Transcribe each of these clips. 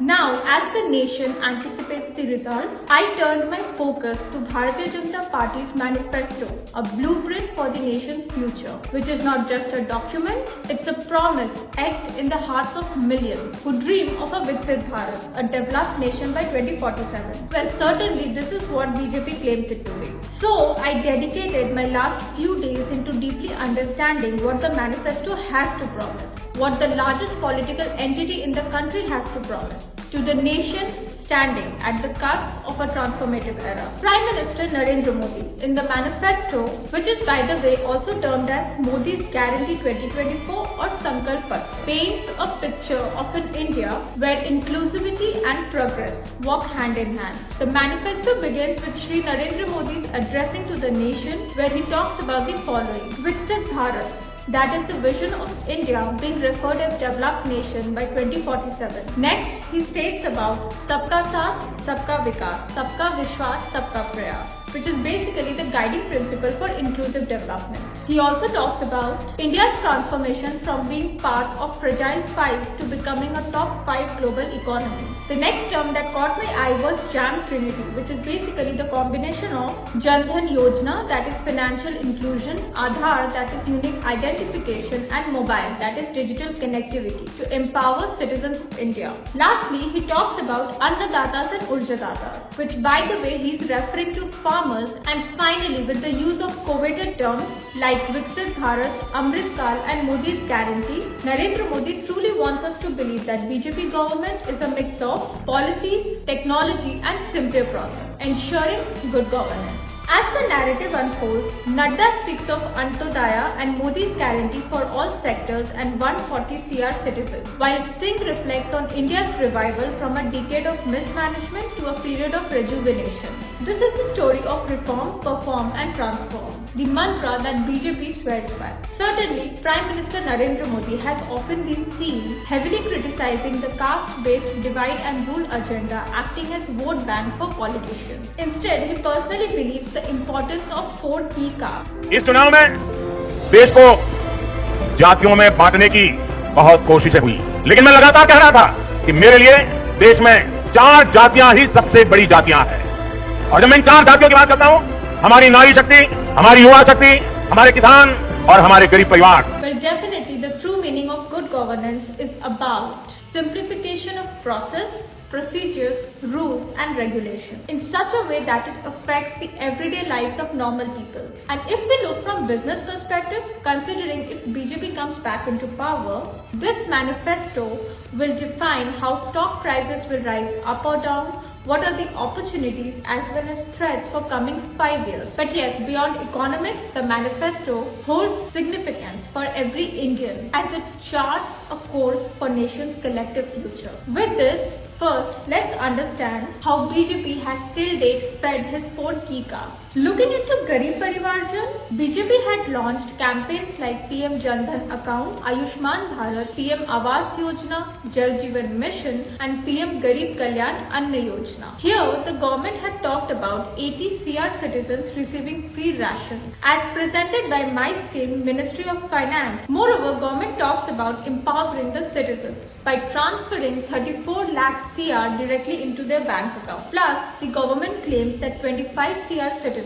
Now, as the nation anticipates the results, I turned my focus to Bharatiya Janata Party's manifesto, a blueprint for the nation's future, which is not just a document, it's a promise etched in the hearts of millions who dream of a Viksit Bharat, a developed nation by 2047. Well, certainly this is what BJP claims it to be. So, I dedicated my last few days into deeply understanding what the manifesto has to promise, what the largest political entity in the country has to promise to the nation standing at the cusp of a transformative era. Prime Minister Narendra Modi, in the manifesto, which is by the way also termed as Modi's Guarantee 2024 or Sankalp Patra, paints a picture of an India where inclusivity and progress walk hand in hand. The manifesto begins with Shri Narendra Modi's addressing to the nation, where he talks about the following: Viksit Bharat, that is the vision of India being referred as developed nation by 2047. Next, he states about Sabka Saath, Sabka Vikas, Sabka Vishwas, Sabka Prayas, which is basically the guiding principle for inclusive development. He also talks about India's transformation from being part of fragile 5 to becoming a top 5 global economy. The next term that caught my eye was JAM Trinity, which is basically the combination of Jan Dhan Yojana, that is financial inclusion, Aadhaar, that is unique identification, and mobile, that is digital connectivity, to empower citizens of India. Lastly, he talks about Annadatas and Urjadatas, which by the way he is referring to farmers, and finally with the use of coveted terms like Viksit Bharat, Amrit Kal and Modi's Guarantee, Narendra Modi truly wants us to believe that BJP government is a mix of policies, technology and simpler process, ensuring good governance. As the narrative unfolds, Nadda speaks of Antodaya and Modi's guarantee for all sectors and 140 CR citizens, while Singh reflects on India's revival from a decade of mismanagement to a period of rejuvenation. This is the story of reform, perform and transform, the mantra that BJP swears by. Certainly, Prime Minister Narendra Modi has often been seen heavily criticizing the caste-based divide and rule agenda acting as vote bank for politicians. Instead, he personally believes the importance of 4 key castes. इस चुनाव में देश को जातियों में बांटने की बहुत कोशिशें हुई, लेकिन मैं लगातार कह रहा था कि मेरे लिए देश में 4 जातियां ही सबसे बड़ी जातियां हैं। और जब मैं इन 4 जातियों की बात करता हूं, हमारी नारी शक्ति, हमारी युवा शक्ति, हमारे किसान और हमारे गरीब परिवार। Well, definitely the true meaning of good governance is about simplification of process, procedures, rules and regulation in such a way that it affects the everyday lives of normal people. And if we look from business perspective, considering if BJP comes back into power, this manifesto will define how stock prices will rise up or down, what are the opportunities as well as threats for coming 5 years. But yes, beyond economics, the manifesto holds significance for every Indian as it charts a course for nation's collective future. With this, first, let's understand how BJP has till date fed his 4 key castes. Looking into Gareeb Parivarjan, BJP had launched campaigns like PM Jan Dhan Account, Ayushman Bharat, PM Awas Yojana, Jal Jeevan Mission and PM Gareeb Kalyan Anna Yojana. Here, the government had talked about 80 CR citizens receiving free ration as presented by my scheme, Ministry of Finance. Moreover, government talks about empowering the citizens by transferring 34 lakh CR directly into their bank account. Plus, the government claims that 25 CR citizens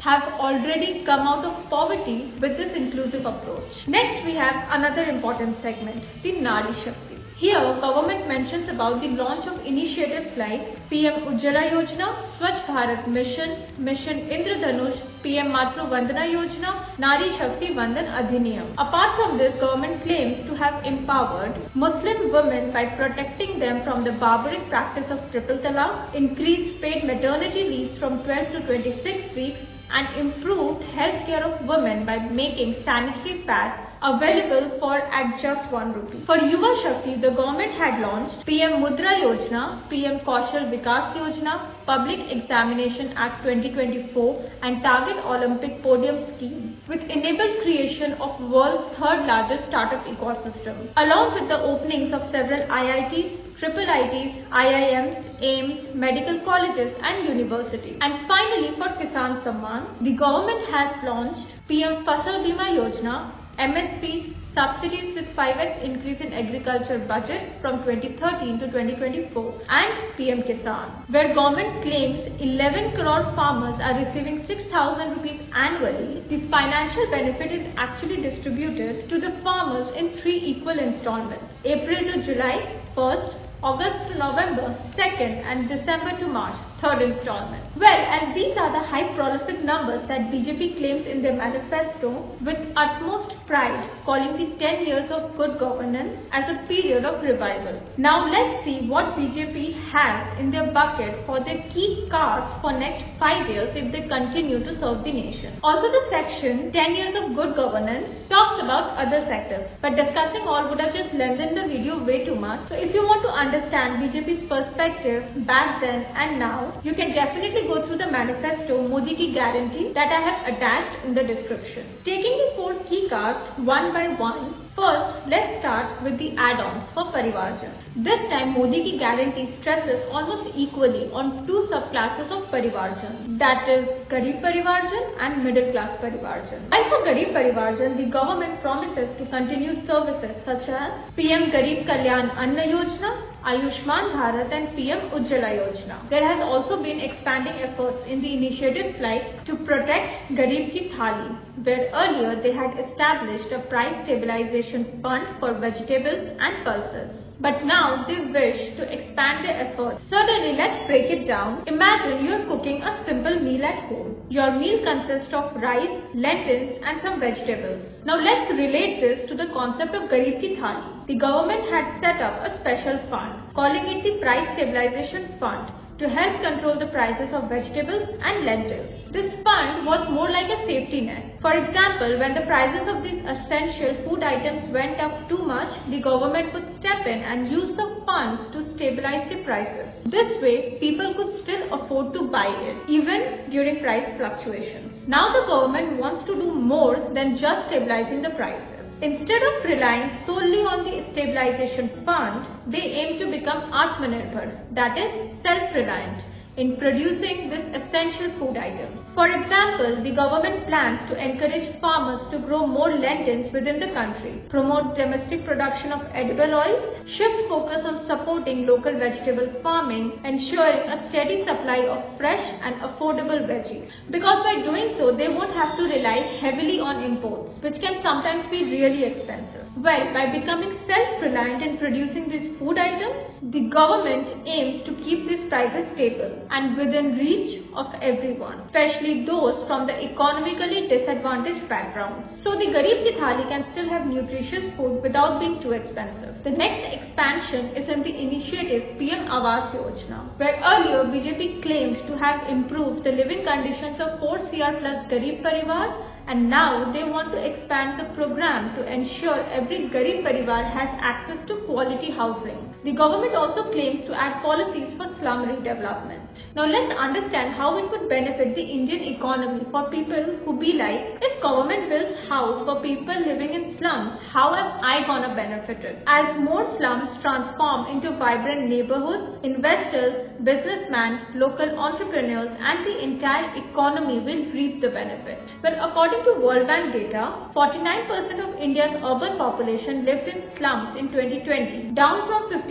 have already come out of poverty with this inclusive approach. Next, we have another important segment, the Nari Shakti. Here, government mentions about the launch of initiatives like PM Ujjwala Yojana, Swachh Bharat Mission, Mission Indradhanush, PM Matru Vandana Yojana, Nari Shakti Vandan Adhiniyam. Apart from this, government claims to have empowered Muslim women by protecting them from the barbaric practice of triple talaq, increased paid maternity leaves from 12 to 26 weeks, and improved health care of women by making sanitary pads available for at just 1 rupee. For Yuva Shakti, the government had launched PM Mudra Yojana, PM Kaushal Vikas Yojana, Public Examination Act 2024 and Target Olympic Podium Scheme, which enabled creation of world's 3rd largest startup ecosystem, along with the openings of several IITs, triple ITs, IIMs, AIMS, medical colleges and universities. And finally, for Kisan SAMMAN, the government has launched PM Fasal Bima Yojana, MSP, subsidies with 5x increase in agriculture budget from 2013 to 2024, and PM Kissan, where government claims 11 crore farmers are receiving 6,000 rupees annually. The financial benefit is actually distributed to the farmers in 3 equal installments: April to July, first; August to November, second; and December to March, third installment. Well, and these are the high prolific numbers that BJP claims in their manifesto with utmost pride, calling the 10 years of good governance as a period of revival. Now let's see what BJP has in their bucket for their key cast for next 5 years if they continue to serve the nation. Also, the section 10 years of good governance talks about other sectors, but discussing all would have just lengthened the video way too much. So if you want to understand BJP's perspective back then and now, you can definitely go through the manifesto Modi Ki Guarantee that I have attached in the description. Taking the 4 key casts one by one, first let's start with the add-ons for Parivarjan. This time Modi Ki Guarantee stresses almost equally on 2 subclasses of Parivarjan, that is Gareeb Parivarjan and middle class Parivarjan. Like for Gareeb Parivarjan, the government promises to continue services such as PM Gareeb Kalyan Anna Yojana, Ayushman Bharat and PM Ujjwala Yojana. There has also been expanding efforts in the initiatives like to protect Gareeb Ki Thali, where earlier they had established a price stabilization fund for vegetables and pulses. But now they wish to expand their efforts. Certainly, let's break it down. Imagine you're cooking a simple meal at home. Your meal consists of rice, lentils and some vegetables. Now let's relate this to the concept of Gareeb Ki Thali. The government had set up a special fund, calling it the Price Stabilization Fund, to help control the prices of vegetables and lentils. This fund was more like a safety net. For example, when the prices of these essential food items went up too much, the government would step in and use the funds to stabilize the prices. This way, people could still afford to buy it, even during price fluctuations. Now the government wants to do more than just stabilizing the prices. Instead of relying solely on the stabilization fund, they aim to become Atmanirbhar, that is self-reliant, in producing these essential food items. For example, the government plans to encourage farmers to grow more lentils within the country, promote domestic production of edible oils, shift focus on supporting local vegetable farming, ensuring a steady supply of fresh and affordable veggies. Because by doing so, they won't have to rely heavily on imports, which can sometimes be really expensive. Well, by becoming self-reliant in producing these food items, the government aims to keep these prices stable and within reach of everyone, especially those from the economically disadvantaged backgrounds. So the Gareeb Ki Thali can still have nutritious food without being too expensive. The next expansion is in the initiative PM Awas Yojana, where earlier BJP claimed to have improved the living conditions of 4 CR plus Gareeb Parivar, and now they want to expand the program to ensure every Gareeb Parivar has access to quality housing. The government also claims to add policies for slum redevelopment. Now let's understand how it would benefit the Indian economy for people who be like, if government builds house for people living in slums, how am I gonna benefit it? As more slums transform into vibrant neighborhoods, investors, businessmen, local entrepreneurs and the entire economy will reap the benefit. Well, according to World Bank data, 49% of India's urban population lived in slums in 2020, down from 55%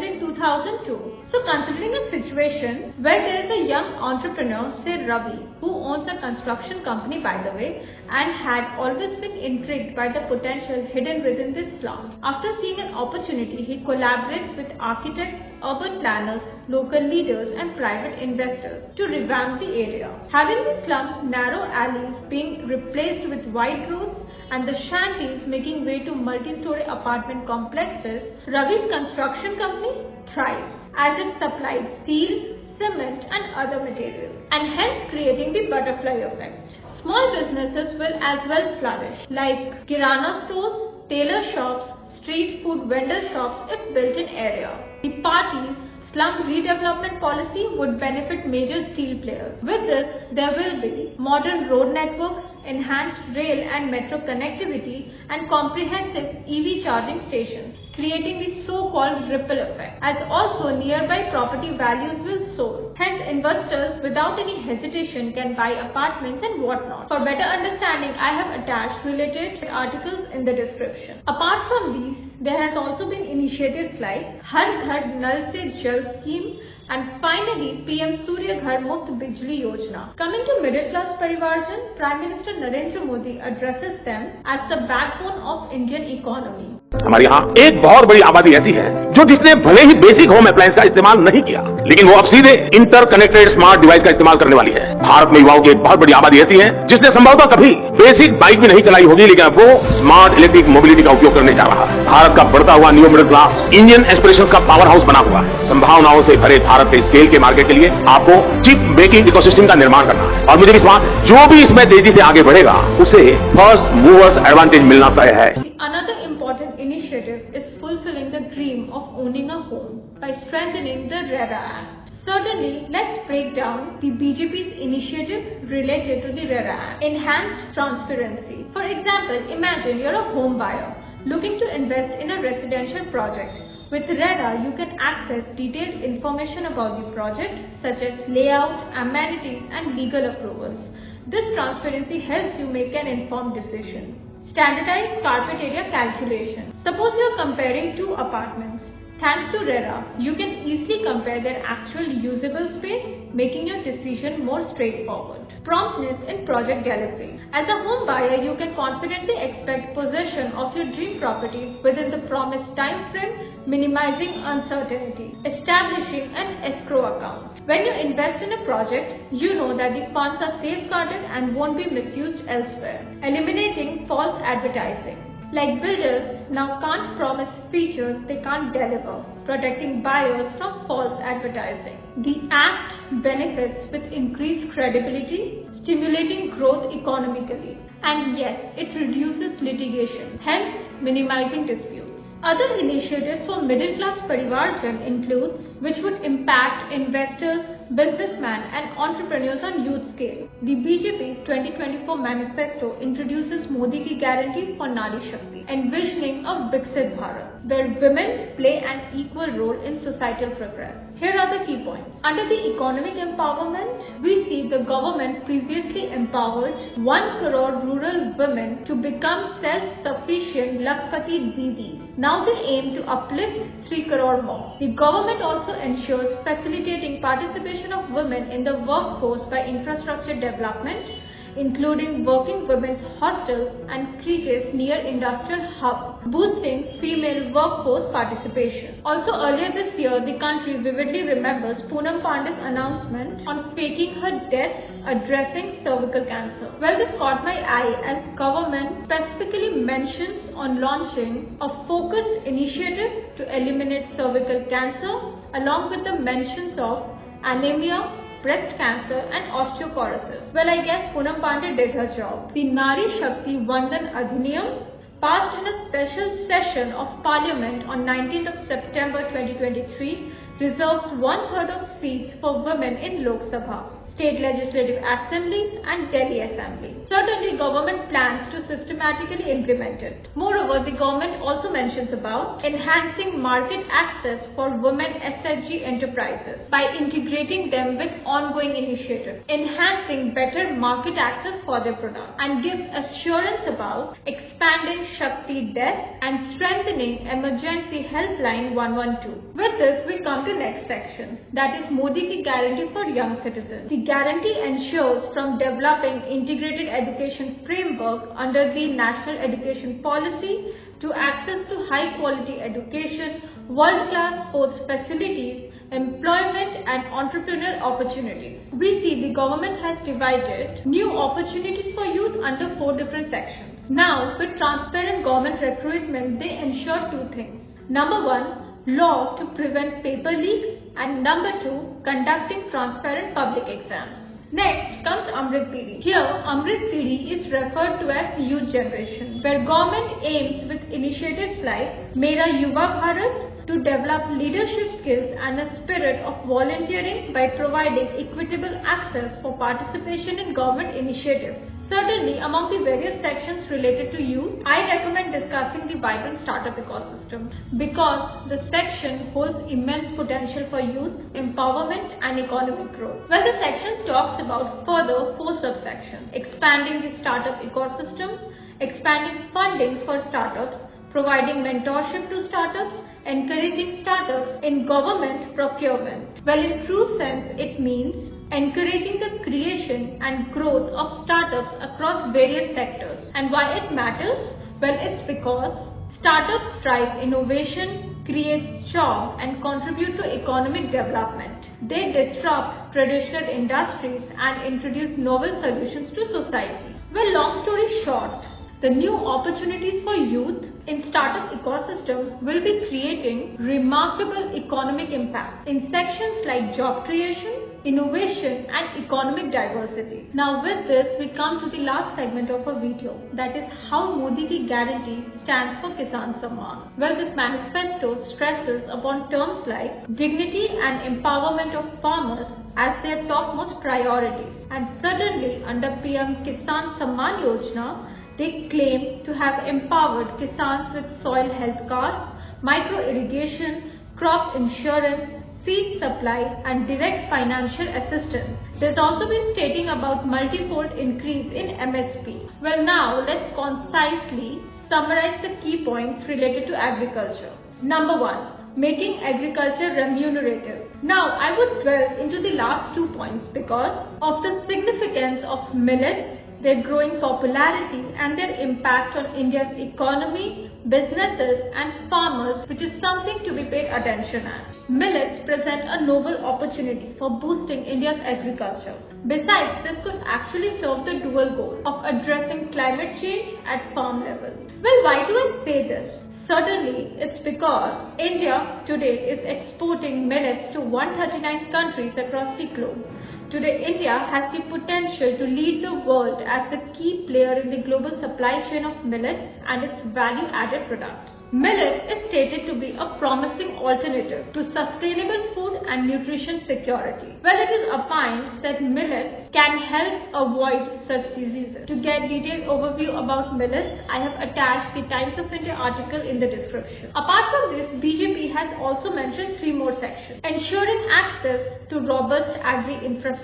in 2002. So considering a situation where there is a young entrepreneur, say Ravi, who owns a construction company by the way, and had always been intrigued by the potential hidden within these slums. After seeing an opportunity, he collaborates with architects, urban planners, local leaders and private investors to revamp the area. Having the slums narrow alleys being replaced with wide roads and the shanties making way to multi-story apartment complexes, Ravi's construction company thrives as it supplies steel, cement and other materials, and hence creating the butterfly effect. Small businesses will as well flourish, like kirana stores, tailor shops, street food vendor shops if built in area. The party's slum redevelopment policy would benefit major steel players. With this, there will be modern road networks, enhanced rail and metro connectivity and comprehensive EV charging stations, creating the so-called ripple effect, as also nearby property values will soar. Hence, Hence, investors without any hesitation can buy apartments and whatnot. For better understanding, I have attached related articles in the description. Apart from these, there has also been initiatives like Har Ghar Nal Se Jal scheme and finally PM Surya Ghar Muft Bijli Yojana. Coming to middle class Parivarjan, Prime Minister Narendra Modi addresses them as the backbone of Indian economy. हमारे यहाँ एक बहुत बड़ी आबादी ऐसी है जो जिसने भले ही बेसिक होम अप्लायंस का इस्तेमाल नहीं किया, लेकिन वो अब सीधे इंटरकनेक्टेड स्मार्ट डिवाइस का इस्तेमाल करने वाली है। भारत में युवाओं की एक बहुत बड़ी आबादी ऐसी है जिसने संभवतः कभी बेसिक बाइक भी नहीं चलाई होगी, लेकिन अब वो स्मार्ट इलेक्ट्रिक मोबिलिटी का उपयोग करने जा रहा है। भारत का बढ़ता हुआ new middle class Indian aspirations का पावर हाउस बना हुआ है। संभावनाओं से भरे भारत के स्केल के मार्केट के लिए आपको चिप मेकिंग इकोसिस्टम का निर्माण करना है और मुझे विश्वास जो भी इसमें तेजी से आगे बढ़ेगा उसे फर्स्ट मूवर्स एडवांटेज मिलना तय है। Another important initiative is fulfilling the dream of owning a home by strengthening the RERA Act. Certainly, let's break down the BJP's initiative related to the RERA Act. Enhanced transparency. For example, imagine you're a home buyer looking to invest in a residential project. With RERA, you can access detailed information about the project such as layout, amenities and legal approvals. This transparency helps you make an informed decision. Standardized carpet area calculation. Suppose you are comparing two apartments. Thanks to RERA, you can easily compare their actual usable space, making your decision more straightforward. Promptness in project delivery. As a home buyer, you can confidently expect possession of your dream property within the promised time frame, minimizing uncertainty. Establishing an escrow account. When you invest in a project, you know that the funds are safeguarded and won't be misused elsewhere. Eliminating false advertising. Like builders now can't promise features they can't deliver, protecting buyers from false advertising. The Act benefits with increased credibility, stimulating growth economically. And yes, it reduces litigation, hence minimizing disputes. Other initiatives for middle class Parivarjan includes which would impact investors, businessmen and entrepreneurs on youth scale. The BJP's 2024 manifesto introduces Modi ki guarantee for Nari Shakti, envisioning a Viksit Bharat, where women play an equal role in societal progress. Here are the key points. Under the economic empowerment, we see the government previously empowered 1 crore rural women to become self-sufficient Lakpati Didis. Now they aim to uplift 3 crore more. The government also ensures facilitating participation of women in the workforce by infrastructure development, including working women's hostels and creches near industrial hubs, boosting female workforce participation. Also earlier this year, the country vividly remembers Poonam Pandey's announcement on faking her death addressing cervical cancer. Well, this caught my eye as government specifically mentions on launching a focused initiative to eliminate cervical cancer along with the mentions of anemia, breast cancer and osteoporosis. Well, I guess Poonam Pandey did her job. The Nari Shakti Vandan Adhiniyam, passed in a special session of Parliament on 19th of September 2023, reserves 1/3 of seats for women in Lok Sabha, state legislative assemblies and Delhi Assembly. Certainly, government plans to systematically implement it. Moreover, the government also mentions about enhancing market access for women SHG enterprises by integrating them with ongoing initiatives, enhancing better market access for their product, and gives assurance about expanding Shakti desk and strengthening emergency helpline 112. With this, we come to next section, that is Modi ki guarantee for young citizens. The guarantee ensures from developing integrated education framework under the National Education Policy to access to high quality education, world-class sports facilities, employment and entrepreneurial opportunities. We see the government has divided new opportunities for youth under 4 different sections. Now, with transparent government recruitment, they ensure 2 things. Number 1, law to prevent paper leaks, and number 2, conducting transparent public exams. Next comes Amrit Pidi. Here, Amrit Pidi is referred to as youth generation, where government aims with initiatives like Mera Yuva Bharat to develop leadership skills and a spirit of volunteering by providing equitable access for participation in government initiatives. Certainly, among the various sections related to youth, I recommend discussing the vibrant startup ecosystem because the section holds immense potential for youth, empowerment and economic growth. Well, the section talks about further 4 subsections: expanding the startup ecosystem, expanding fundings for startups, providing mentorship to startups, encouraging startups in government procurement. Well, in true sense, it means encouraging the creation and growth of startups across various sectors. And why it matters? Well, it's because startups drive innovation, creates jobs and contribute to economic development. They disrupt traditional industries and introduce novel solutions to society. Well, long story short, the new opportunities for youth in startup ecosystem will be creating remarkable economic impact in sections like job creation, innovation and economic diversity. Now with this, we come to the last segment of our video, that is how Modi ki guarantee stands for Kisan Samman. Well, this manifesto stresses upon terms like dignity and empowerment of farmers as their topmost priorities, and suddenly under PM Kisan Samman Yojana, they claim to have empowered Kisans with soil health cards, micro irrigation, crop insurance, seed supply and direct financial assistance. There's also been stating about multi-fold increase in MSP. Well, now let's concisely summarize the key points related to agriculture. Number 1. Making agriculture remunerative. Now, I would dwell into the last 2 points because of the significance of millets, their growing popularity and their impact on India's economy, businesses and farmers, which is something to be paid attention at. Millets present a novel opportunity for boosting India's agriculture. Besides, this could actually serve the dual goal of addressing climate change at farm level. Well, why do I say this? Certainly, it's because India today is exporting millets to 139 countries across the globe. Today, India has the potential to lead the world as the key player in the global supply chain of millets and its value-added products. Millet is stated to be a promising alternative to sustainable food and nutrition security. Well, it is opined that millets can help avoid such diseases. To get detailed overview about millets, I have attached the Times of India article in the description. Apart from this, BJP has also mentioned 3 more sections. Ensuring access to robust agri-infrastructure,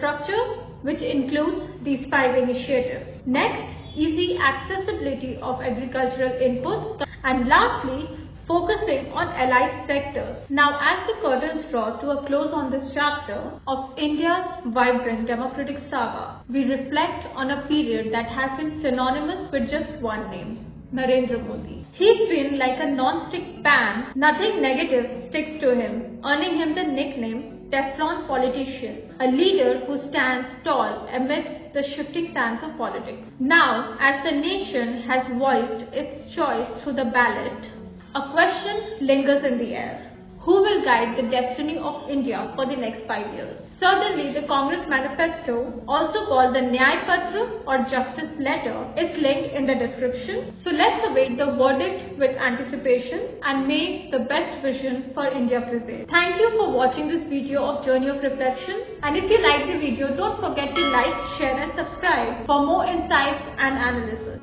which includes these 5 initiatives. Next, easy accessibility of agricultural inputs. And lastly, focusing on allied sectors. Now, as the curtains draw to a close on this chapter of India's vibrant democratic saga, we reflect on a period that has been synonymous with just one name: Narendra Modi. He's been like a non-stick pan. Nothing negative sticks to him, earning him the nickname Teflon politician, a leader who stands tall amidst the shifting sands of politics. Now, as the nation has voiced its choice through the ballot, a question lingers in the air. Who will guide the destiny of India for the next 5 years? Certainly, the Congress manifesto, also called the Nyay Patra or Justice Letter, is linked in the description. So let's await the verdict with anticipation and may the best vision for India prevail. Thank you for watching this video of Journey of Reflection. And if you like the video, don't forget to like, share and subscribe for more insights and analysis.